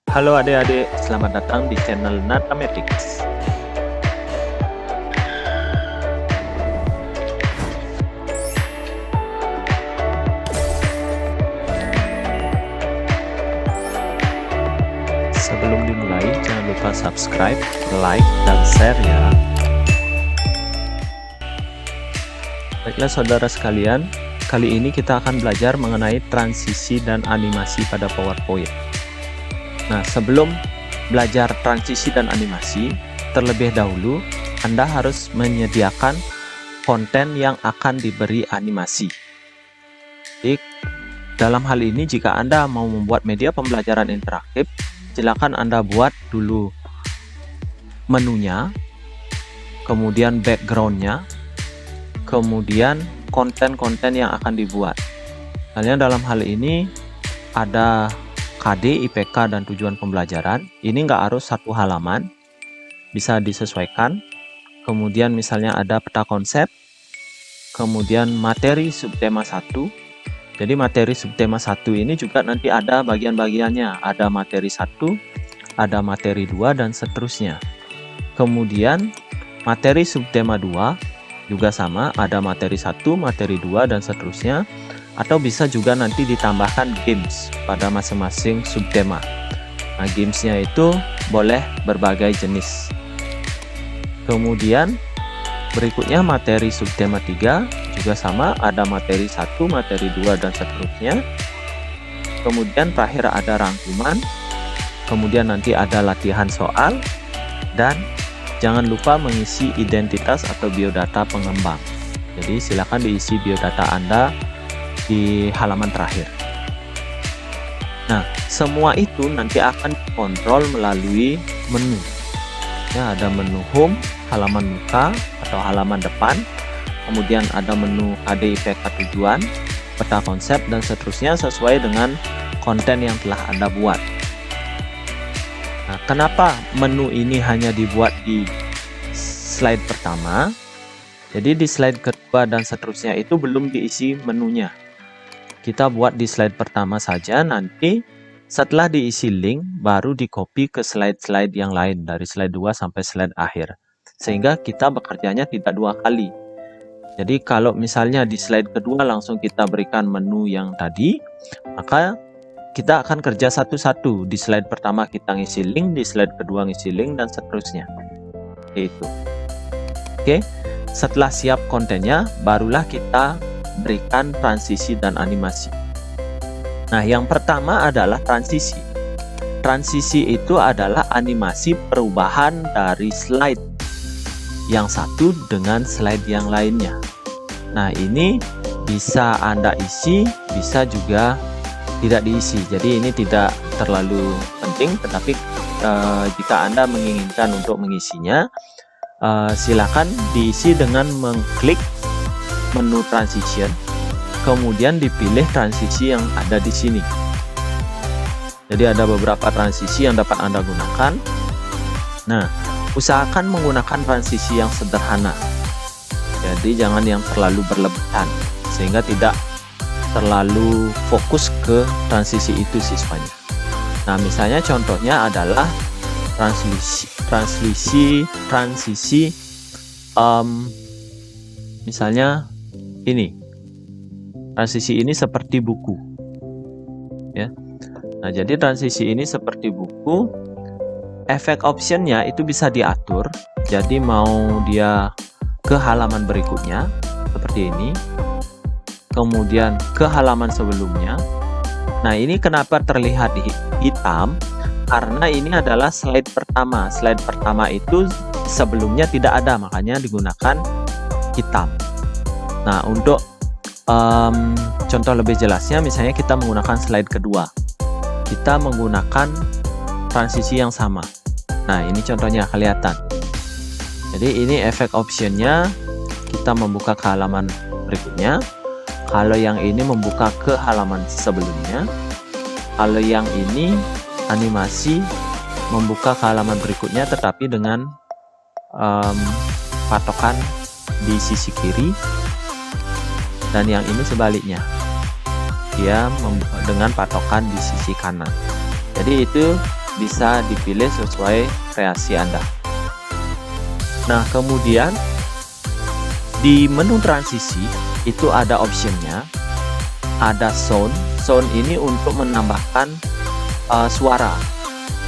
Halo adik-adik, selamat datang di channel Natamatics. Sebelum dimulai, jangan lupa subscribe, like, dan share ya. Baiklah saudara sekalian, kali ini kita akan belajar mengenai transisi dan animasi pada PowerPoint. Nah, sebelum belajar transisi dan animasi, terlebih dahulu Anda harus menyediakan konten yang akan diberi animasi. Jadi, dalam hal ini jika Anda mau membuat media pembelajaran interaktif, silakan Anda buat dulu menunya, kemudian backgroundnya, kemudian konten-konten yang akan dibuat. Misalnya dalam hal ini ada KD, IPK, dan tujuan pembelajaran. Ini nggak harus satu halaman, bisa disesuaikan. Kemudian misalnya ada peta konsep, kemudian materi subtema 1. Jadi materi subtema 1 ini juga nanti ada bagian-bagiannya. Ada materi 1, ada materi 2, dan seterusnya. Kemudian materi subtema 2 juga sama, ada materi 1, materi 2, dan seterusnya. Atau bisa juga nanti ditambahkan games pada masing-masing subtema. Nah, gamesnya itu boleh berbagai jenis. Kemudian berikutnya materi subtema 3 juga sama, ada materi 1, materi 2, dan seterusnya. Kemudian terakhir ada rangkuman, kemudian nanti ada latihan soal, dan jangan lupa mengisi identitas atau biodata pengembang. Jadi silakan diisi biodata Anda di halaman terakhir. Nah, semua itu nanti akan dikontrol melalui menu. Ya, ada menu home, halaman muka atau halaman depan, kemudian ada menu KD, IPK, tujuan, peta konsep, dan seterusnya sesuai dengan konten yang telah Anda buat. Nah, kenapa menu ini hanya dibuat di slide pertama? Jadi di slide kedua dan seterusnya itu belum diisi menunya. Kita buat di slide pertama saja, nanti setelah diisi link baru di copy ke slide-slide yang lain dari slide 2 sampai slide akhir. Sehingga kita bekerjanya tidak dua kali. Jadi kalau misalnya di slide kedua langsung kita berikan menu yang tadi, maka kita akan kerja satu-satu. Di slide pertama kita ngisi link, di slide kedua ngisi link, dan seterusnya. Itu. Oke, setelah siap kontennya, barulah kita berikan transisi dan animasi. Nah, yang pertama adalah transisi. Transisi itu adalah animasi perubahan dari slide yang satu dengan slide yang lainnya. Nah, ini bisa Anda isi, bisa juga tidak diisi. Jadi ini tidak terlalu penting, tetapi jika Anda menginginkan untuk mengisinya, silakan diisi dengan mengklik menu transition, kemudian dipilih transisi yang ada di sini. Jadi ada beberapa transisi yang dapat Anda gunakan. Nah, usahakan menggunakan transisi yang sederhana. Jadi jangan yang terlalu berlebihan, sehingga tidak terlalu fokus ke transisi itu siswanya. Nah, misalnya contohnya adalah transisi misalnya ini. Transisi ini seperti buku. Ya. Nah, jadi transisi ini seperti buku. Efek optionnya itu bisa diatur. Jadi mau dia ke halaman berikutnya seperti ini, kemudian ke halaman sebelumnya. Nah, ini kenapa terlihat hitam? Karena ini adalah slide pertama. Slide pertama itu sebelumnya tidak ada, makanya digunakan hitam. Nah, untuk contoh lebih jelasnya, misalnya kita menggunakan slide kedua, kita menggunakan transisi yang sama. Nah, ini contohnya kelihatan. Jadi ini efek optionnya, kita membuka ke halaman berikutnya. Kalau yang ini membuka ke halaman sebelumnya. Kalau yang ini animasi membuka ke halaman berikutnya, tetapi dengan patokan di sisi kiri. Dan yang ini sebaliknya, dia dengan patokan di sisi kanan. Jadi itu bisa dipilih sesuai kreasi Anda. Nah, kemudian di menu transisi itu ada optionnya, ada sound. Sound ini untuk menambahkan suara.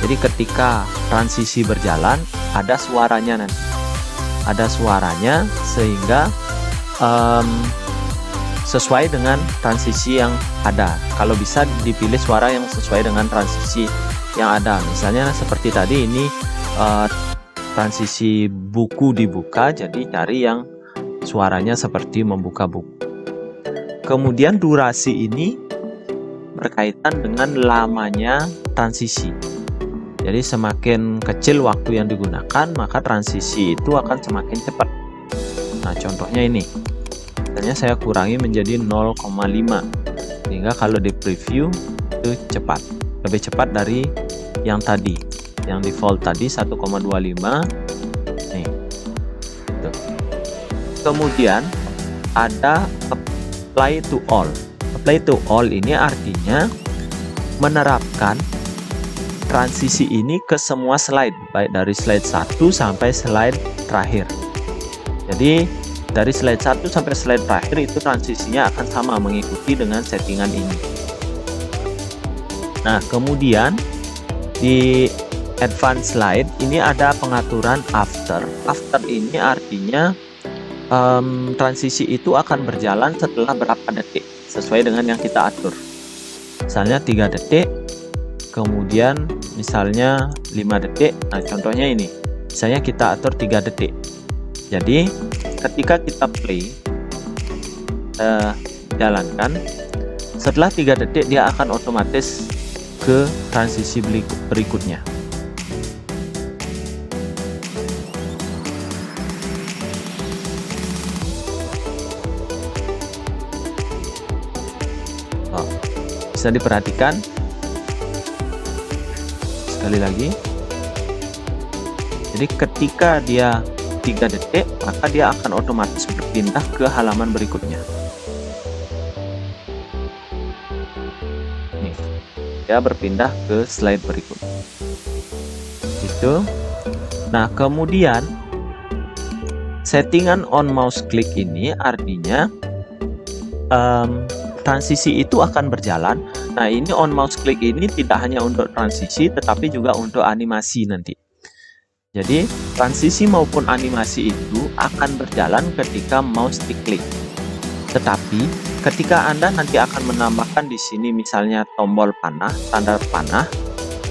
Jadi ketika transisi berjalan, ada suaranya nanti. Ada suaranya sehingga sesuai dengan transisi yang ada. Kalau bisa dipilih suara yang sesuai dengan transisi yang ada. Misalnya seperti tadi ini transisi buku dibuka, jadi cari yang suaranya seperti membuka buku. Kemudian durasi ini berkaitan dengan lamanya transisi. Jadi semakin kecil waktu yang digunakan, maka transisi itu akan semakin cepat. Nah, contohnya ini. Misalnya saya kurangi menjadi 0,5. Sehingga kalau di preview itu cepat. Lebih cepat dari yang tadi. Yang default tadi 1,25. Nih. Tuh. Kemudian ada apply to all. Apply to all ini artinya menerapkan transisi ini ke semua slide, baik dari slide 1 sampai slide terakhir. Jadi dari slide 1 sampai slide terakhir itu transisinya akan sama mengikuti dengan settingan ini. Nah, kemudian di advanced slide ini ada pengaturan after. After ini artinya transisi itu akan berjalan setelah berapa detik sesuai dengan yang kita atur. Misalnya 3 detik, kemudian misalnya 5 detik. Nah, contohnya ini. Misalnya kita atur 3 detik. Jadi ketika kita play, jalankan, setelah 3 detik dia akan otomatis ke transisi berikutnya. Bisa diperhatikan sekali lagi. Jadi ketika dia 3 detik, maka dia akan otomatis berpindah ke halaman berikutnya. Nih, dia berpindah ke slide berikutnya. Itu. Nah, kemudian settingan on mouse click ini artinya transisi itu akan berjalan. Nah, ini on mouse click ini tidak hanya untuk transisi, tetapi juga untuk animasi nanti. Jadi transisi maupun animasi itu akan berjalan ketika mouse diklik. Tetapi ketika Anda nanti akan menambahkan di sini misalnya tombol panah, tanda panah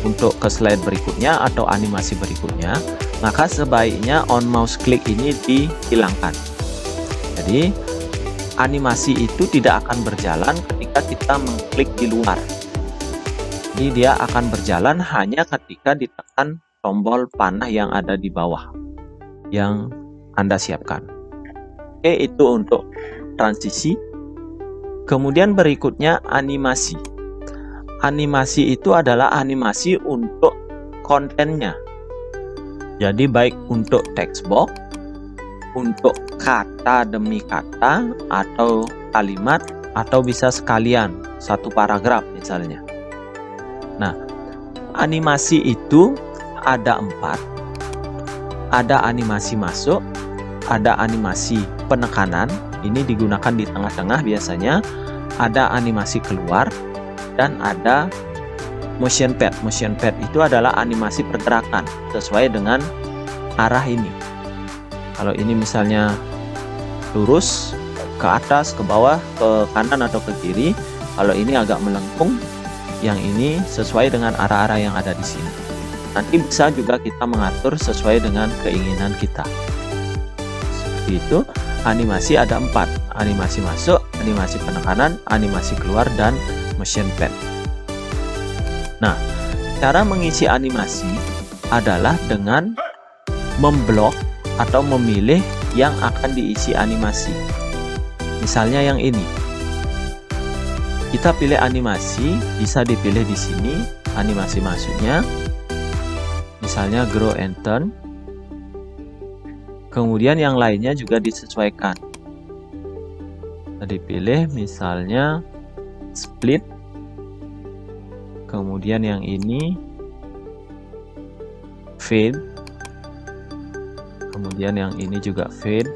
untuk ke slide berikutnya atau animasi berikutnya, maka sebaiknya on mouse click ini dihilangkan. Jadi animasi itu tidak akan berjalan ketika kita mengklik di luar. Jadi dia akan berjalan hanya ketika ditekan tombol panah yang ada di bawah yang Anda siapkan. Oke, itu untuk transisi. Kemudian berikutnya animasi. Animasi itu adalah animasi untuk kontennya. Jadi baik untuk text box, untuk kata demi kata atau kalimat, atau bisa sekalian satu paragraf misalnya. Nah, animasi itu ada 4. Ada animasi masuk, ada animasi penekanan, ini digunakan di tengah-tengah biasanya, ada animasi keluar, dan ada motion pad. Motion pad itu adalah animasi pergerakan sesuai dengan arah ini. Kalau ini misalnya lurus ke atas, ke bawah, ke kanan atau ke kiri. Kalau ini agak melengkung, yang ini sesuai dengan arah-arah yang ada di sini. Nanti bisa juga kita mengatur sesuai dengan keinginan kita. Seperti itu. Animasi ada 4. Animasi masuk, animasi penekanan, animasi keluar, dan motion pad. Nah, cara mengisi animasi adalah dengan memblok atau memilih yang akan diisi animasi. Misalnya yang ini. Kita pilih animasi, bisa dipilih di sini animasi masuknya. Misalnya grow and turn. Kemudian yang lainnya juga disesuaikan. Kita dipilih misalnya split. Kemudian yang ini fade, kemudian yang ini juga fade.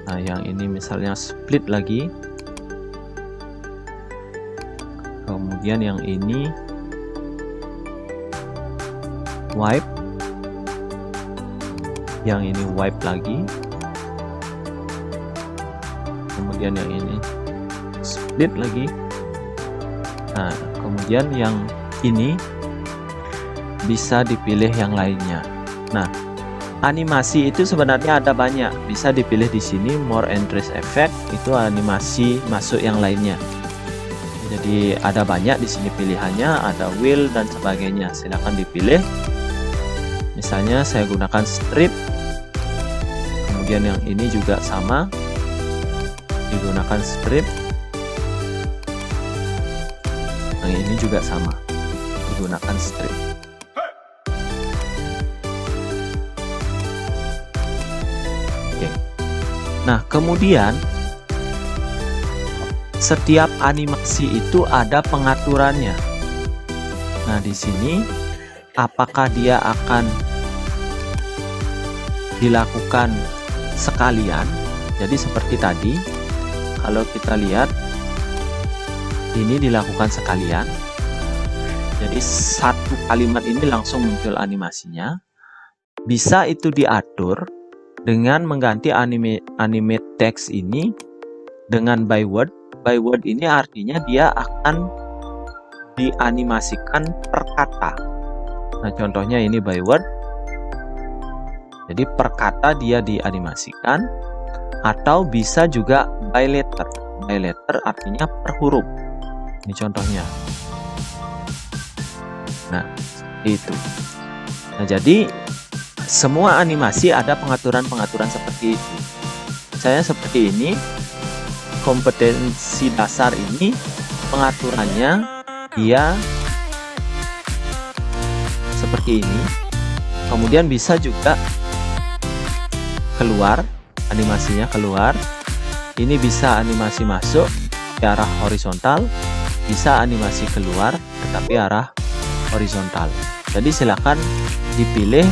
Nah, yang ini misalnya split lagi, kemudian yang ini wipe, yang ini wipe lagi, kemudian yang ini split lagi. Nah, kemudian yang ini bisa dipilih yang lainnya. Nah, animasi itu sebenarnya ada banyak, bisa dipilih di sini more and trace effect, itu animasi masuk yang lainnya. Jadi ada banyak di sini pilihannya, ada wheel dan sebagainya. Silahkan dipilih. Misalnya saya gunakan strip, kemudian yang ini juga sama, digunakan strip, yang ini juga sama, digunakan strip. Oke. Nah, kemudian setiap animasi itu ada pengaturannya. Nah, di sini apakah dia akan dilakukan sekalian? Jadi seperti tadi, kalau kita lihat ini dilakukan sekalian. Jadi satu kalimat ini langsung muncul animasinya. Bisa itu diatur dengan mengganti animate text ini dengan by word. By word ini artinya dia akan dianimasikan per kata. Nah, contohnya ini by word. Jadi per kata dia dianimasikan, atau bisa juga by letter. By letter artinya per huruf. Ini contohnya. Nah, itu. Nah, jadi semua animasi ada pengaturan-pengaturan seperti itu. Saya seperti ini. Kompetensi dasar ini pengaturannya dia seperti ini. Kemudian bisa juga keluar, animasinya keluar. Ini bisa animasi masuk ke arah horizontal, bisa animasi keluar tetapi arah horizontal. Jadi silakan dipilih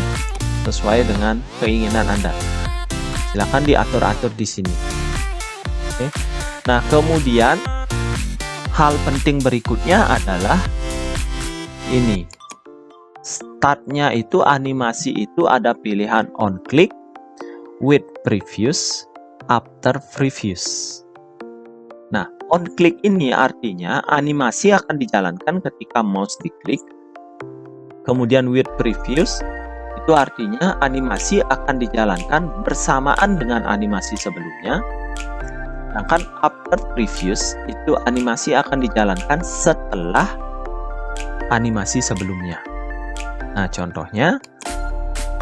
sesuai dengan keinginan Anda. Silakan diatur-atur di sini. Oke. Nah, kemudian hal penting berikutnya adalah ini. Startnya itu animasi itu ada pilihan on click, with previous, after previous. Nah, on click ini artinya animasi akan dijalankan ketika mouse diklik. Kemudian with previous itu artinya animasi akan dijalankan bersamaan dengan animasi sebelumnya. Sedangkan after previous itu animasi akan dijalankan setelah animasi sebelumnya. Nah, contohnya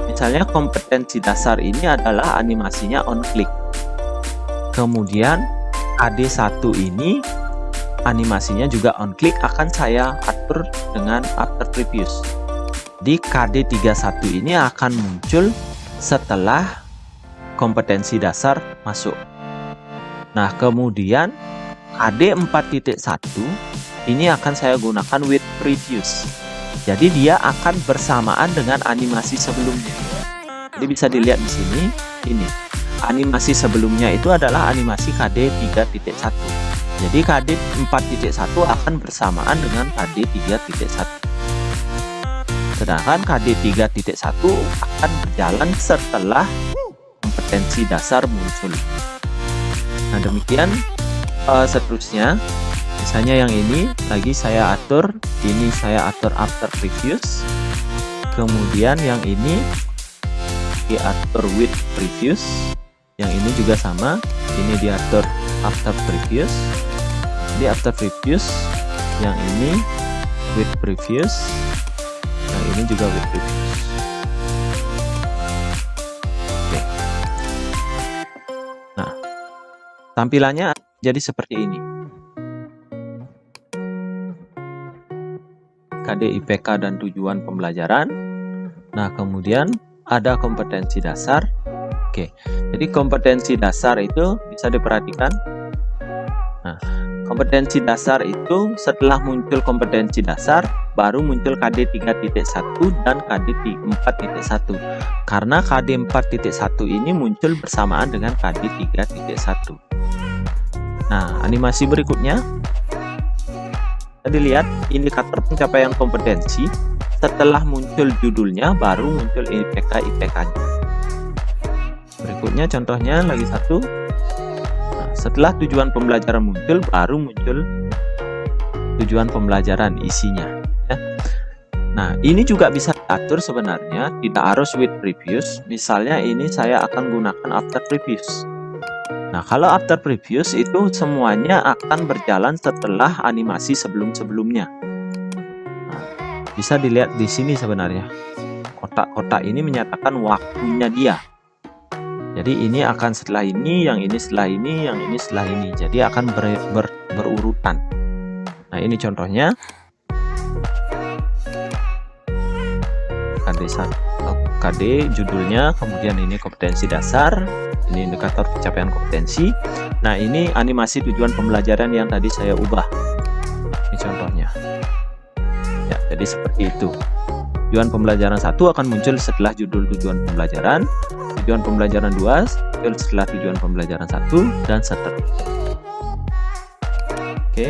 misalnya kompetensi dasar ini adalah animasinya on click. Kemudian AD1 ini animasinya juga on click, akan saya atur dengan after previous. Di KD31 ini akan muncul setelah kompetensi dasar masuk. Nah, kemudian KD 4.1 ini akan saya gunakan with previous. Jadi dia akan bersamaan dengan animasi sebelumnya. Jadi bisa dilihat di sini, ini animasi sebelumnya itu adalah animasi KD 3.1. Jadi KD 4.1 akan bersamaan dengan KD 3.1. Sedangkan KD 3.1 akan berjalan setelah kompetensi dasar muncul. Nah, demikian seterusnya. Misalnya yang ini lagi saya atur, ini saya atur after previous. Kemudian yang ini diatur with previous. Yang ini juga sama, ini diatur after previous. Di after previous, yang ini with previous. Yang ini juga with previous. Oke. Nah, tampilannya jadi seperti ini. KD IPK dan tujuan pembelajaran. Nah, kemudian ada kompetensi dasar. Oke, jadi kompetensi dasar itu bisa diperhatikan. Nah, kompetensi dasar itu setelah muncul kompetensi dasar, baru muncul KD 3.1 dan KD 4.1. Karena KD 4.1 ini muncul bersamaan dengan KD 3.1. Nah, animasi berikutnya, dilihat indikator pencapaian kompetensi. Setelah muncul judulnya, baru muncul IPK-IPK-nya. Berikutnya contohnya lagi satu. Nah, setelah tujuan pembelajaran muncul, baru muncul tujuan pembelajaran isinya. Ya. Nah, ini juga bisa diatur sebenarnya, tidak harus with previous. Misalnya ini saya akan gunakan after previous. Nah, kalau after previous itu semuanya akan berjalan setelah animasi sebelum-sebelumnya. Nah, bisa dilihat di sini sebenarnya. Kotak-kotak ini menyatakan waktunya dia. Jadi ini akan setelah ini, yang ini setelah ini, yang ini setelah ini. Jadi akan berurutan. Nah, ini contohnya. KD judulnya, kemudian ini kompetensi dasar, ini indikator pencapaian kompetensi. Nah, ini animasi tujuan pembelajaran yang tadi saya ubah. Ini contohnya. Ya, jadi seperti itu. Tujuan pembelajaran 1 akan muncul setelah judul tujuan pembelajaran. Tujuan pembelajaran 2 muncul setelah tujuan pembelajaran 1 dan seterusnya. Oke,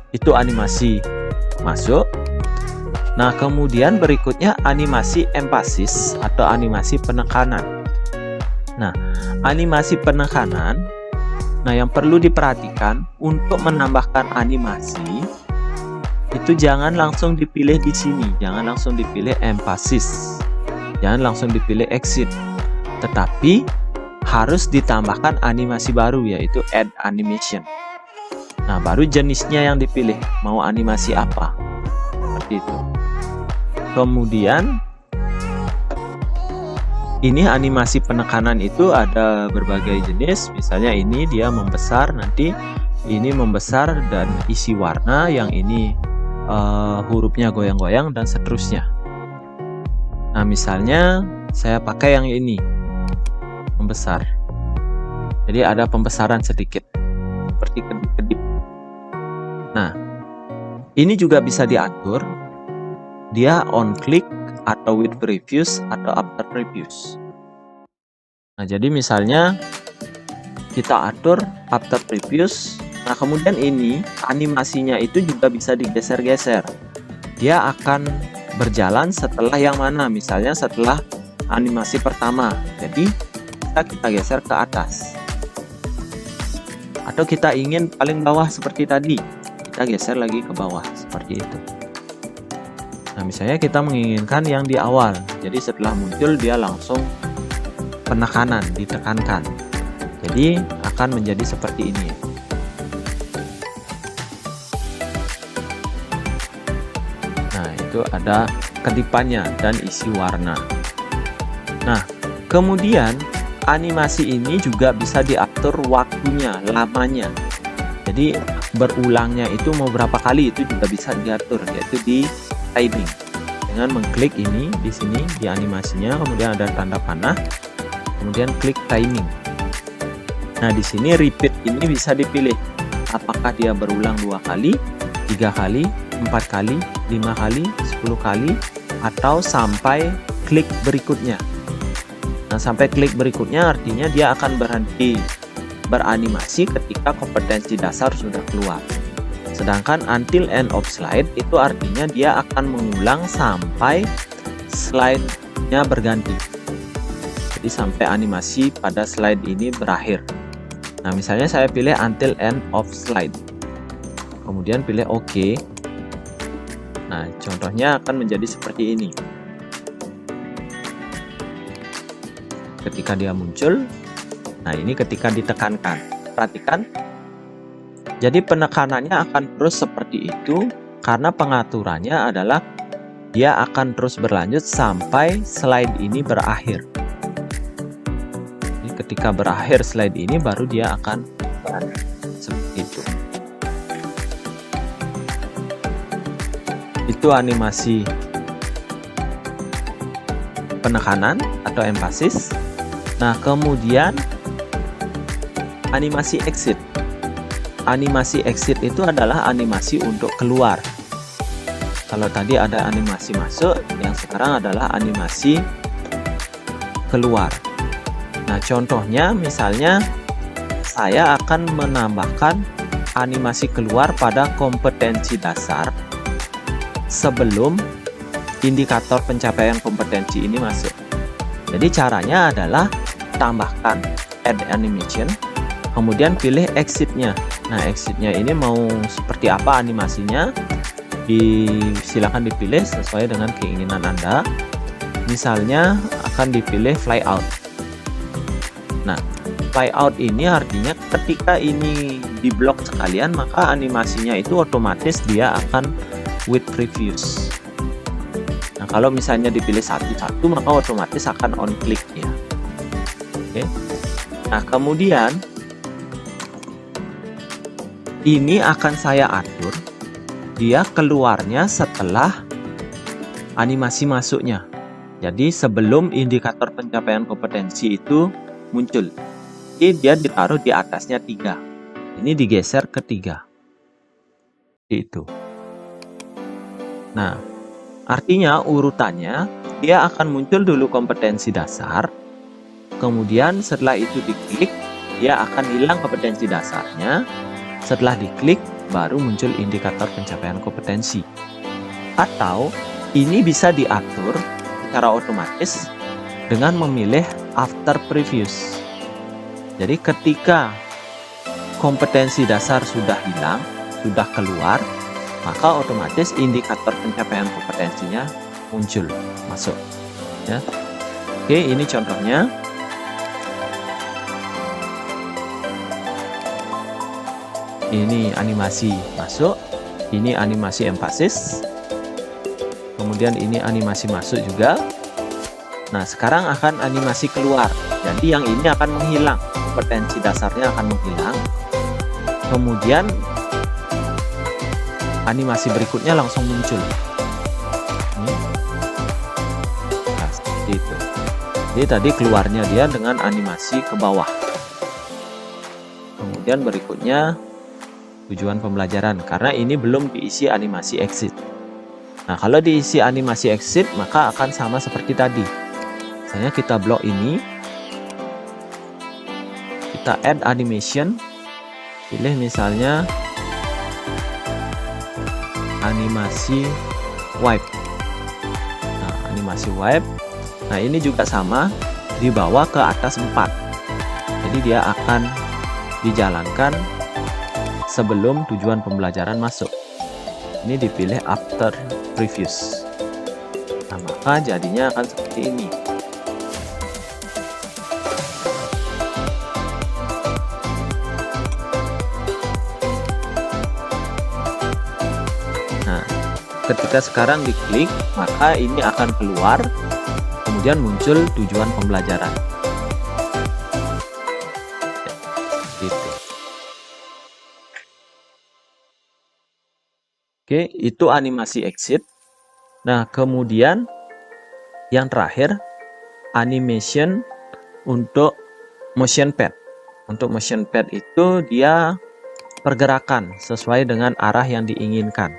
itu animasi masuk. Nah, kemudian berikutnya animasi emphasis atau animasi penekanan. Nah, animasi penekanan, nah yang perlu diperhatikan untuk menambahkan animasi itu jangan langsung dipilih di sini, jangan langsung dipilih emphasis, jangan langsung dipilih exit, tetapi harus ditambahkan animasi baru yaitu add animation. Nah, baru jenisnya yang dipilih, mau animasi apa, seperti itu. Kemudian ini animasi penekanan itu ada berbagai jenis, misalnya ini dia membesar, nanti ini membesar dan isi warna, yang ini hurufnya goyang-goyang dan seterusnya. Nah, misalnya saya pakai yang ini membesar, jadi ada pembesaran sedikit seperti kedip-kedip. Nah, ini juga bisa diatur dia on click atau with previous atau after previous. Nah, jadi misalnya kita atur after previous. Nah, kemudian ini animasinya itu juga bisa digeser-geser. Dia akan berjalan setelah yang mana? Misalnya setelah animasi pertama. Jadi kita geser ke atas. Atau kita ingin paling bawah seperti tadi, kita geser lagi ke bawah seperti itu. Nah, misalnya kita menginginkan yang di awal, jadi setelah muncul dia langsung penekanan, ditekankan. Jadi akan menjadi seperti ini. Nah, itu ada kedipannya dan isi warna. Nah, kemudian animasi ini juga bisa diatur waktunya, lamanya. Jadi berulangnya itu mau berapa kali itu juga bisa diatur, yaitu di timing dengan mengklik ini di sini di animasinya, kemudian ada tanda panah, kemudian klik timing. Nah, di sini repeat ini bisa dipilih apakah dia berulang 2 kali, 3 kali, 4 kali, 5 kali, 10 kali, atau sampai klik berikutnya. Nah, sampai klik berikutnya artinya dia akan berhenti beranimasi ketika kompetensi dasar sudah keluar. Sedangkan until end of slide itu artinya dia akan mengulang sampai slide-nya berganti. Jadi sampai animasi pada slide ini berakhir. Nah, misalnya saya pilih until end of slide. Kemudian pilih OK. Nah, contohnya akan menjadi seperti ini. Ketika dia muncul, nah ini ketika ditekankan. Perhatikan. Jadi penekanannya akan terus seperti itu karena pengaturannya adalah dia akan terus berlanjut sampai slide ini berakhir. Jadi ketika berakhir slide ini baru dia akan berlanjut seperti itu. Itu animasi penekanan atau emphasis. Nah, kemudian animasi exit. Animasi exit itu adalah animasi untuk keluar. Kalau tadi ada animasi masuk, yang sekarang adalah animasi keluar. Nah, contohnya misalnya saya akan menambahkan animasi keluar pada kompetensi dasar sebelum indikator pencapaian kompetensi ini masuk. Jadi caranya adalah tambahkan add animation, kemudian pilih exit-nya. Nah, exit-nya ini mau seperti apa animasinya? Silakan dipilih sesuai dengan keinginan Anda. Misalnya akan dipilih fly out. Nah, fly out ini artinya ketika ini diblok sekalian, maka animasinya itu otomatis dia akan with previous. Nah, kalau misalnya dipilih satu-satu, maka otomatis akan on click ya. Oke. Nah, kemudian ini akan saya atur dia keluarnya setelah animasi masuknya. Jadi sebelum indikator pencapaian kompetensi itu muncul. Jadi dia ditaruh di atasnya 3. Ini digeser ke 3. Itu. Nah, artinya urutannya dia akan muncul dulu kompetensi dasar. Kemudian setelah itu diklik, dia akan hilang kompetensi dasarnya. Setelah diklik, baru muncul indikator pencapaian kompetensi. Atau ini bisa diatur secara otomatis dengan memilih after previous. Jadi ketika kompetensi dasar sudah hilang, sudah keluar, maka otomatis indikator pencapaian kompetensinya muncul, masuk. Ya. Oke, ini contohnya. Ini animasi masuk, ini animasi emphasis, kemudian ini animasi masuk juga. Nah, sekarang akan animasi keluar. Jadi yang ini akan menghilang, kompetensi dasarnya akan menghilang. Kemudian animasi berikutnya langsung muncul. Nah, seperti itu. Jadi tadi keluarnya dia dengan animasi ke bawah. Kemudian berikutnya tujuan pembelajaran, karena ini belum diisi animasi exit. Nah, kalau diisi animasi exit, maka akan sama seperti tadi. Misalnya kita blok ini, kita add animation, pilih misalnya animasi wipe. Nah, animasi wipe. Nah, ini juga sama, dibawa ke atas 4. Jadi dia akan dijalankan sebelum tujuan pembelajaran masuk. Ini dipilih after previous. Nah, maka jadinya akan seperti ini. Nah, ketika sekarang diklik, maka ini akan keluar, kemudian muncul tujuan pembelajaran. Oke, itu animasi exit. Nah, kemudian yang terakhir animation untuk motion pad. Untuk motion pad itu dia pergerakan sesuai dengan arah yang diinginkan.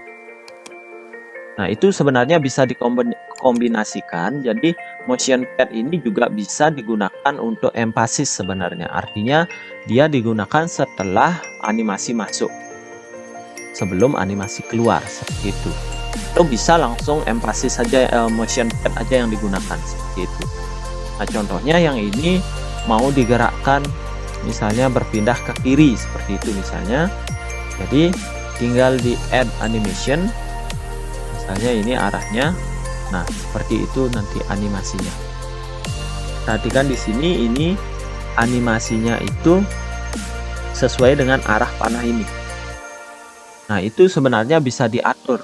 Nah, itu sebenarnya bisa dikombinasikan. Jadi motion pad ini juga bisa digunakan untuk emphasis sebenarnya. Artinya dia digunakan setelah animasi masuk, sebelum animasi keluar, seperti itu. Atau bisa langsung emphasis saja, motion pad aja yang digunakan, seperti itu. Nah, contohnya yang ini mau digerakkan, misalnya berpindah ke kiri, seperti itu misalnya. Jadi tinggal di add animation, misalnya ini arahnya. Nah, seperti itu nanti animasinya. Perhatikan di sini, ini animasinya itu sesuai dengan arah panah ini. Nah, itu sebenarnya bisa diatur.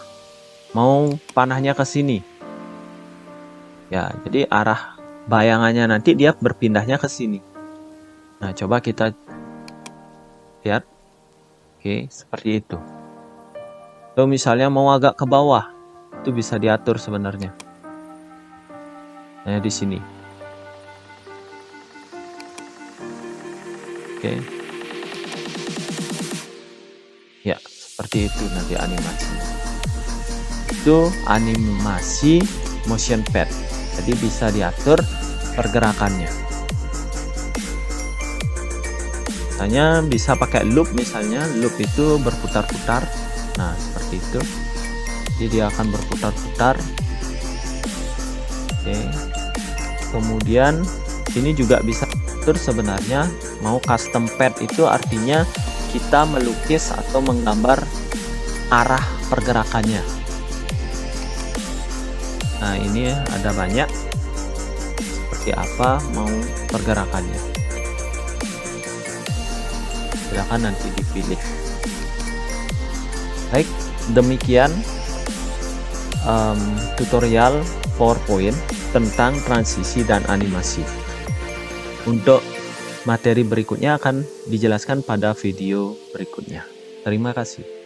Mau panahnya ke sini. Ya, jadi arah bayangannya nanti dia berpindahnya ke sini. Nah, coba kita lihat. Oke, seperti itu. Atau misalnya mau agak ke bawah, itu bisa diatur sebenarnya. Nah, di sini. Oke. Ya, seperti itu nanti animasinya. yaitu animasi motion pad. Jadi bisa diatur pergerakannya. Misalnya bisa pakai loop, misalnya loop itu berputar-putar. Nah, seperti itu. Jadi dia akan berputar-putar. Oke. Kemudian ini juga bisa atur sebenarnya mau custom pad, itu artinya kita melukis atau menggambar arah pergerakannya. Nah, ini ada banyak seperti apa mau pergerakannya. Silahkan nanti dipilih. Baik, demikian tutorial PowerPoint tentang transisi dan animasi. Untuk materi berikutnya akan dijelaskan pada video berikutnya. Terima kasih.